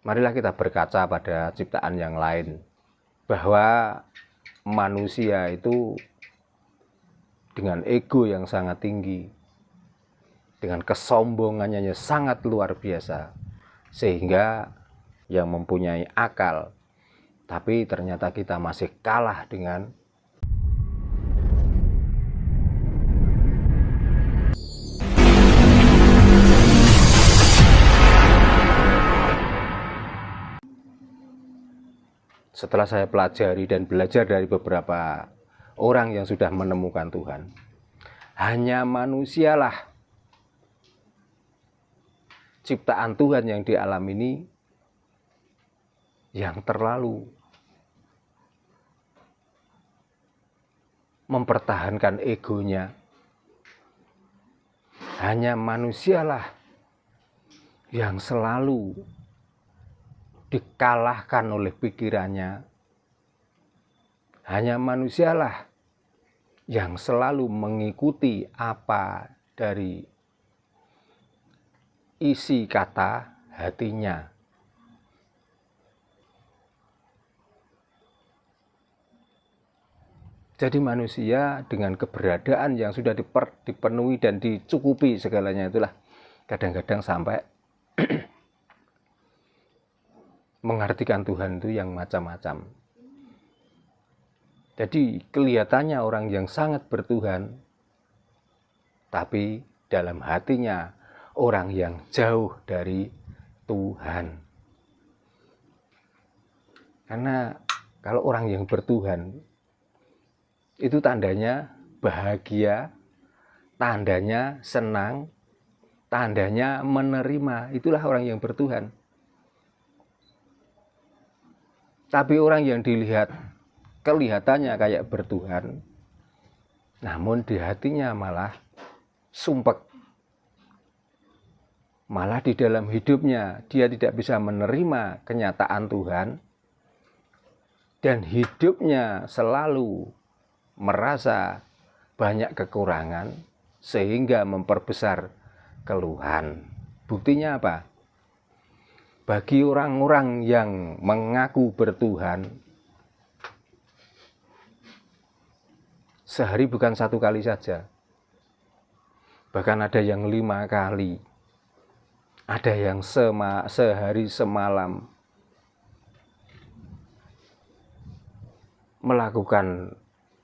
Marilah kita berkaca pada ciptaan yang lain, bahwa manusia itu dengan ego yang sangat tinggi, dengan kesombongannya yang sangat luar biasa, sehingga yang mempunyai akal, tapi ternyata kita masih kalah dengan setelah saya pelajari dan belajar dari beberapa orang yang sudah menemukan Tuhan, hanya manusialah ciptaan Tuhan yang di alam ini yang terlalu mempertahankan egonya. Hanya manusialah yang selalu dikalahkan oleh pikirannya. Hanya manusialah yang selalu mengikuti apa dari isi kata hatinya. Jadi manusia dengan keberadaan yang sudah dipenuhi dan dicukupi segalanya itulah kadang-kadang sampai mengartikan Tuhan itu yang macam-macam. Jadi kelihatannya orang yang sangat bertuhan, tapi dalam hatinya orang yang jauh dari Tuhan. Karena kalau orang yang bertuhan, itu tandanya bahagia, tandanya senang, tandanya menerima. Itulah orang yang bertuhan. Tapi orang yang dilihat kelihatannya kayak bertuhan, namun di hatinya malah sumpek. Malah di dalam hidupnya dia tidak bisa menerima kenyataan Tuhan, dan hidupnya selalu merasa banyak kekurangan sehingga memperbesar keluhan. Buktinya apa? Bagi orang-orang yang mengaku bertuhan, sehari bukan 1 kali saja, bahkan ada yang 5 kali, ada yang sehari semalam melakukan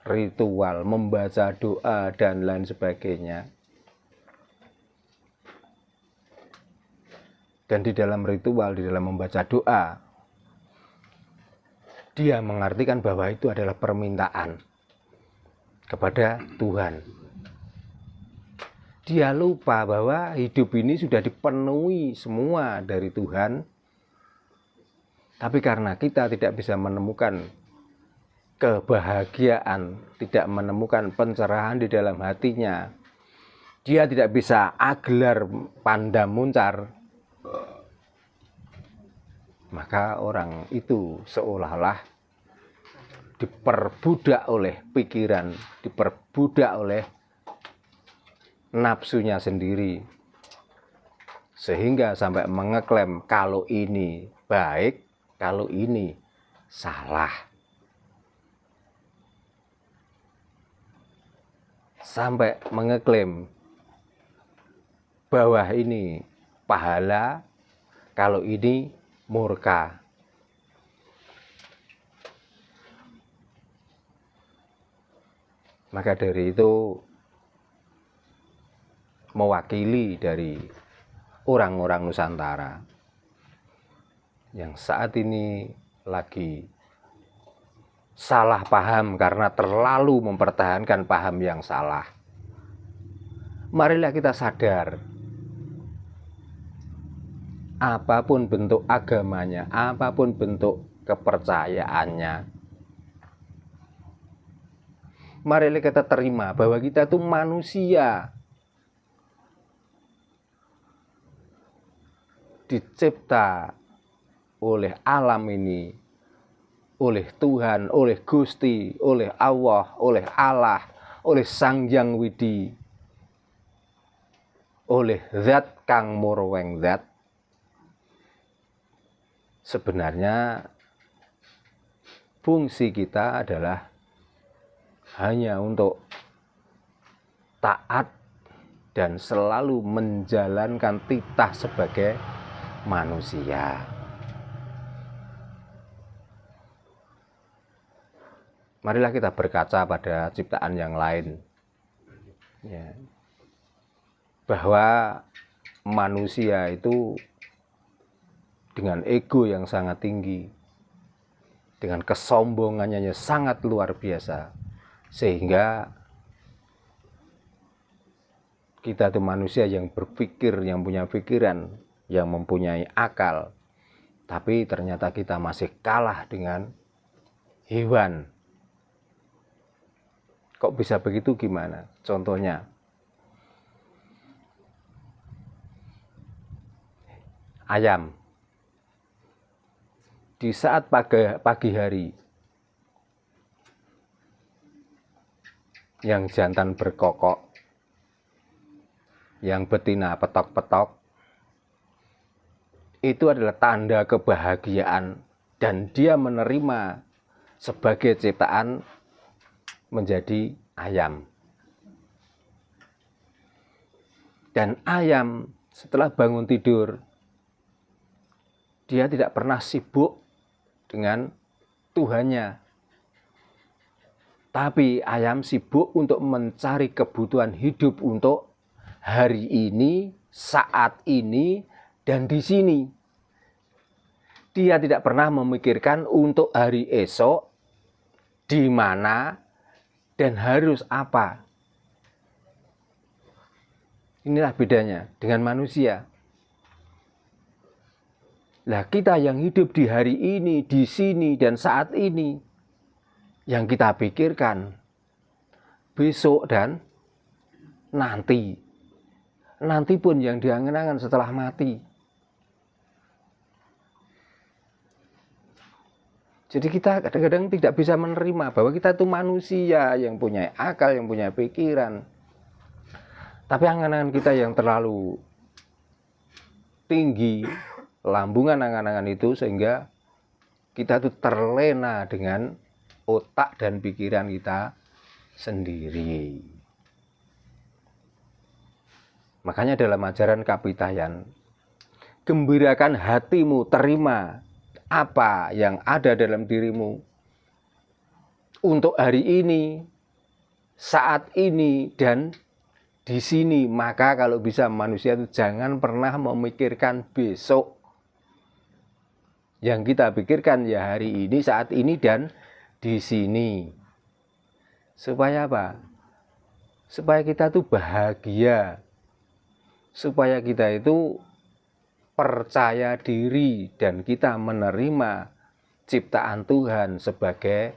ritual, membaca doa dan lain sebagainya. Dan di dalam ritual, di dalam membaca doa, dia mengartikan bahwa itu adalah permintaan kepada Tuhan. Dia lupa bahwa hidup ini sudah dipenuhi semua dari Tuhan. Tapi karena kita tidak bisa menemukan kebahagiaan, tidak menemukan pencerahan di dalam hatinya, dia tidak bisa aglar pandam muncar, maka orang itu seolah-olah diperbudak oleh pikiran, diperbudak oleh nafsunya sendiri, sehingga sampai mengeklaim kalau ini baik, kalau ini salah. Sampai mengeklaim bahwa ini pahala, kalau ini murka. Maka dari itu, mewakili dari orang-orang Nusantara yang saat ini lagi salah paham karena terlalu mempertahankan paham yang salah, marilah kita sadar, apapun bentuk agamanya, apapun bentuk kepercayaannya, marilah kita terima bahwa kita itu manusia, dicipta oleh alam ini, oleh Tuhan, oleh Gusti, oleh Allah, oleh Sang Hyang Widi, oleh Zat kang murweng zat. sebenarnya fungsi kita adalah hanya untuk taat dan selalu menjalankan titah sebagai manusia. Marilah kita berkaca pada ciptaan yang lain, ya, bahwa manusia itu dengan ego yang sangat tinggi, dengan kesombongannya yang sangat luar biasa, sehingga kita itu manusia yang berpikir, yang punya pikiran, yang mempunyai akal, tapi ternyata kita masih kalah dengan hewan. Kok bisa begitu, gimana? Contohnya, ayam. Di saat pagi hari, yang jantan berkokok, yang betina petok-petok, itu adalah tanda kebahagiaan, dan dia menerima sebagai ciptaan menjadi ayam. Dan ayam setelah bangun tidur, dia tidak pernah sibuk dengan Tuhannya, tapi ayam sibuk untuk mencari kebutuhan hidup untuk hari ini, saat ini, dan di sini. Dia tidak pernah memikirkan untuk hari esok, di mana, dan harus apa. Inilah bedanya dengan manusia. Lah, kita yang hidup di hari ini, di sini, dan saat ini, yang kita pikirkan besok dan nanti. Nanti pun yang diangan-angan setelah mati. Jadi kita kadang-kadang tidak bisa menerima bahwa kita itu manusia yang punya akal, yang punya pikiran. Tapi angan-angan kita yang terlalu tinggi, lambungan angan-angan itu, sehingga kita itu terlena dengan otak dan pikiran kita sendiri. Makanya dalam ajaran Kapitayan, gembirakan hatimu, terima apa yang ada dalam dirimu untuk hari ini, saat ini, dan di sini. Maka kalau bisa manusia itu jangan pernah memikirkan besok. Yang kita pikirkan ya hari ini, saat ini, dan di sini. Supaya apa? Supaya kita itu bahagia. Supaya kita itu percaya diri dan kita menerima ciptaan Tuhan sebagai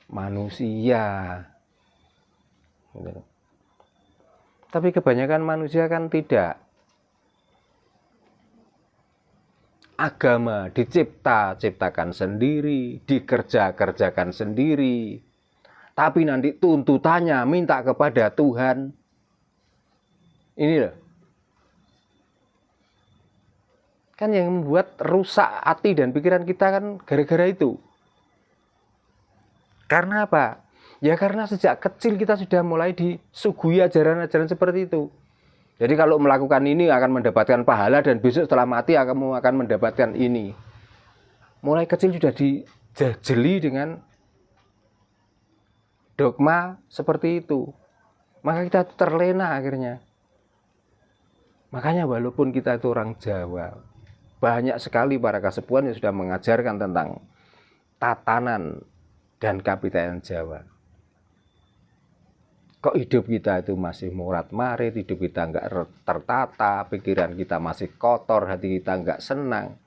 manusia. Tapi kebanyakan manusia kan tidak. Agama diciptakan sendiri, dikerjakan sendiri. Tapi nanti tuntutannya minta kepada Tuhan. Ini loh. Kan yang membuat rusak hati dan pikiran kita kan gara-gara itu. Karena apa? Ya karena sejak kecil kita sudah mulai disuguhi ajaran-ajaran seperti itu. Jadi kalau melakukan ini akan mendapatkan pahala, dan besok setelah mati kamu akan mendapatkan ini. Mulai kecil sudah dijajeli dengan dogma seperti itu. Maka kita terlena akhirnya. Makanya walaupun kita itu orang Jawa, banyak sekali para kasepuhan yang sudah mengajarkan tentang tatanan dan Kapitayan Jawa. Kok hidup kita itu masih morat-marit, hidup kita enggak tertata, pikiran kita masih kotor, hati kita enggak senang.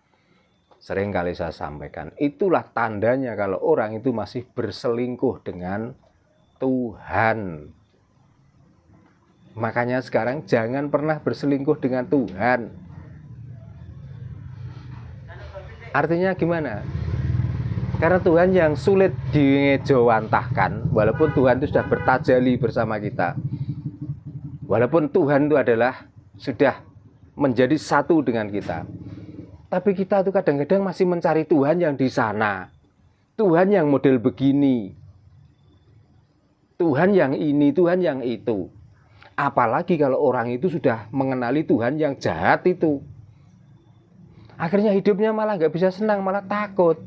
Sering kali saya sampaikan, itulah tandanya kalau orang itu masih berselingkuh dengan Tuhan. Makanya sekarang jangan pernah berselingkuh dengan Tuhan. Artinya gimana? Karena Tuhan yang sulit dingejawantahkan, walaupun Tuhan itu sudah bertajali bersama kita. Walaupun Tuhan itu adalah sudah menjadi satu dengan kita. Tapi kita tuh kadang-kadang masih mencari Tuhan yang di sana. Tuhan yang model begini. Tuhan yang ini, Tuhan yang itu. Apalagi kalau orang itu sudah mengenali Tuhan yang jahat itu. Akhirnya hidupnya malah nggak bisa senang, malah takut.